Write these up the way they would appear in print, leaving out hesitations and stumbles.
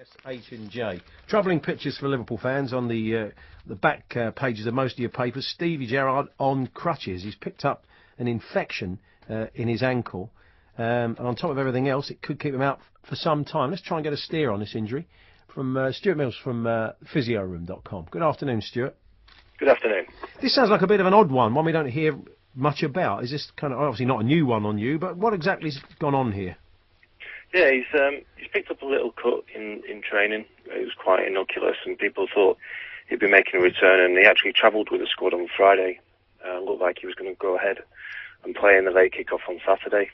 S-H&J. Troubling pictures for Liverpool fans on the back pages of most of your papers. Steven Gerrards on crutches. He's picked up an infection in his ankle. And on top of everything else, it could keep him out for some time. Let's try and get a steer on this injury from Stuart Mills from PhysioRoom.com. Good afternoon, Stuart. Good afternoon. This sounds like a bit of an odd one we don't hear much about. Is this kind of, obviously not a new one on you, but what exactly has gone on here? Yeah, he's picked up a little cut in training. It was quite innocuous, and people thought he'd be making a return, and he actually travelled with the squad on Friday. Looked like he was going to go ahead and play in the late kick-off on Saturday.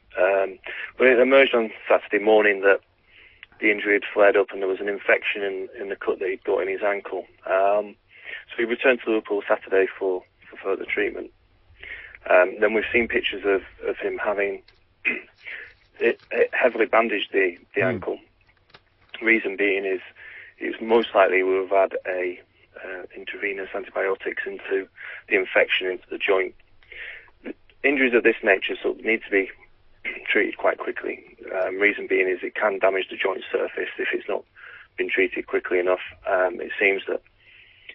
But it emerged on Saturday morning that the injury had flared up and there was an infection in the cut that he'd got in his ankle. So he returned to Liverpool Saturday for further treatment. Then we've seen pictures of him having it heavily bandaged the ankle. Reason being is it's most likely we have had intravenous antibiotics into the infection into the joint. Injuries of this nature need to be treated quite quickly. Reason being is it can damage the joint surface if it's not been treated quickly enough. It seems that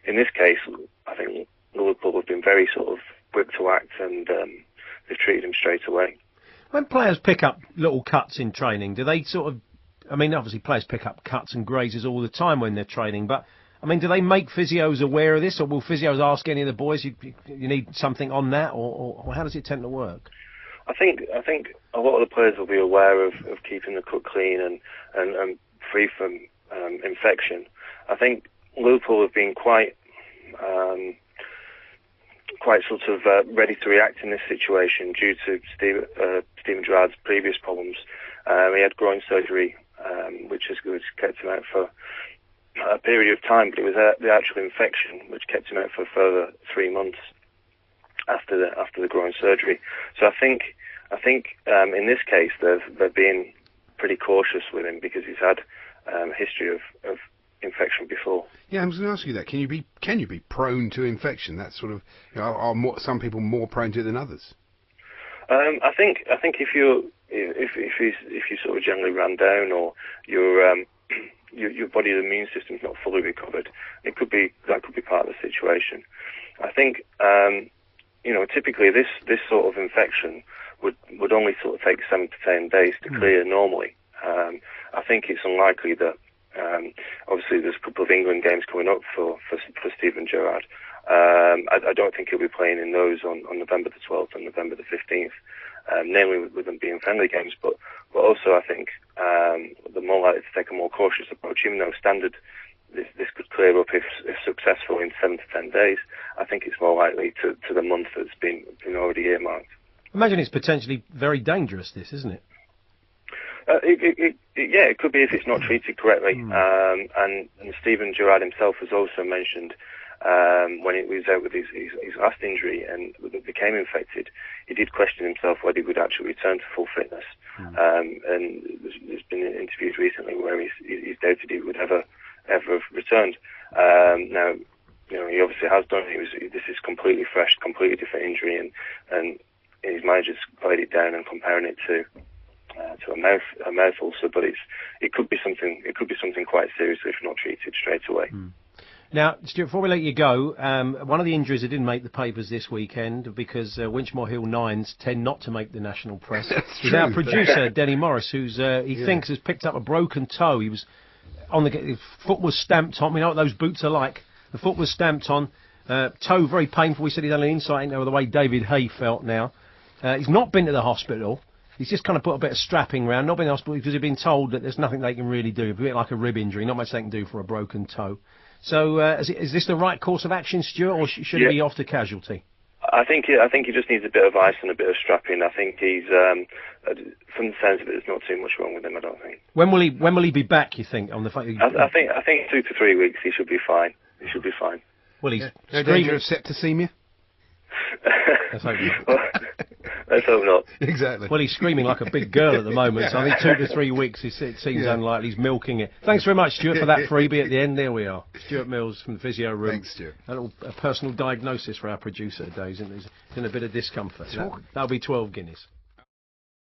in this case, I think Liverpool have been very sort of quick to act, and they've treated him straight away. When players pick up little cuts in training, do they sort of, I mean, obviously players pick up cuts and grazes all the time when they're training, but, I mean, do they make physios aware of this, or will physios ask any of the boys, you need something on that, or how does it tend to work? I think a lot of the players will be aware of keeping the cut clean and free from infection. I think Liverpool have been quite sort of ready to react in this situation due to Steven Gerrards' previous problems. He had groin surgery, which has kept him out for a period of time, but it was the actual infection which kept him out for a further 3 months after the groin surgery. So I think in this case they're being pretty cautious with him because he's had a history of infection before. Yeah, I was going to ask you that. Can you be prone to infection? That's sort of, are some people more prone to it than others? I think if you sort of generally ran down, or your body's immune system's not fully recovered, that could be part of the situation. I think typically this sort of infection would only sort of take 7 to 10 days to clear normally. I think it's unlikely that. Obviously, there's a couple of England games coming up for Steven Gerrards. I don't think he'll be playing in those on November the 12th and November the 15th, namely with them being friendly games. But also, I think they're more likely to take a more cautious approach. Even though standard, this could clear up if successful in 7 to 10 days. I think it's more likely to the month that's been already earmarked. Imagine it's potentially very dangerous, this, isn't it? It could be if it's not treated correctly. And Steven Gerrards himself has also mentioned when he was out with his last injury and became infected, he did question himself whether he would actually return to full fitness. And there's been interviews recently where he's doubted he would ever have returned. Now, he obviously has done. This is completely fresh, completely different injury, and his manager's played it down and comparing it to a mouth ulcer, but it could be something quite serious if not treated straight away. Now, Stuart, before we let you go, one of the injuries that didn't make the papers this weekend because Winchmore Hill Nines tend not to make the national press. Is our producer Denny Morris, who's thinks has picked up a broken toe. He was his foot was stamped on. We know what those boots are like. The foot was stamped on. Toe very painful. We said he's had an insight into the way David Hay felt. Now he's not been to the hospital. He's just kind of put a bit of strapping around, not been in hospital because he's been told that there's nothing they can really do. A bit like a rib injury, not much they can do for a broken toe. So is this the right course of action, Stuart, or should he be off to casualty? I think he just needs a bit of ice and a bit of strapping. I think he's from the sense of it, there's not too much wrong with him. I don't think. When will he be back? You think on the? I think 2 to 3 weeks he should be fine. He should be fine. Well, he's no danger of septicemia. Let's hope not. Let's hope not. Exactly. Well, he's screaming like a big girl at the moment, so I think 2 to 3 weeks it seems unlikely. He's milking it. Thanks very much, Stuart, for that freebie at the end. There we are. Stuart Mills from the Physio Room. Thanks, Stuart. A personal diagnosis for our producer today. He's in a bit of discomfort. That'll be 12 guineas.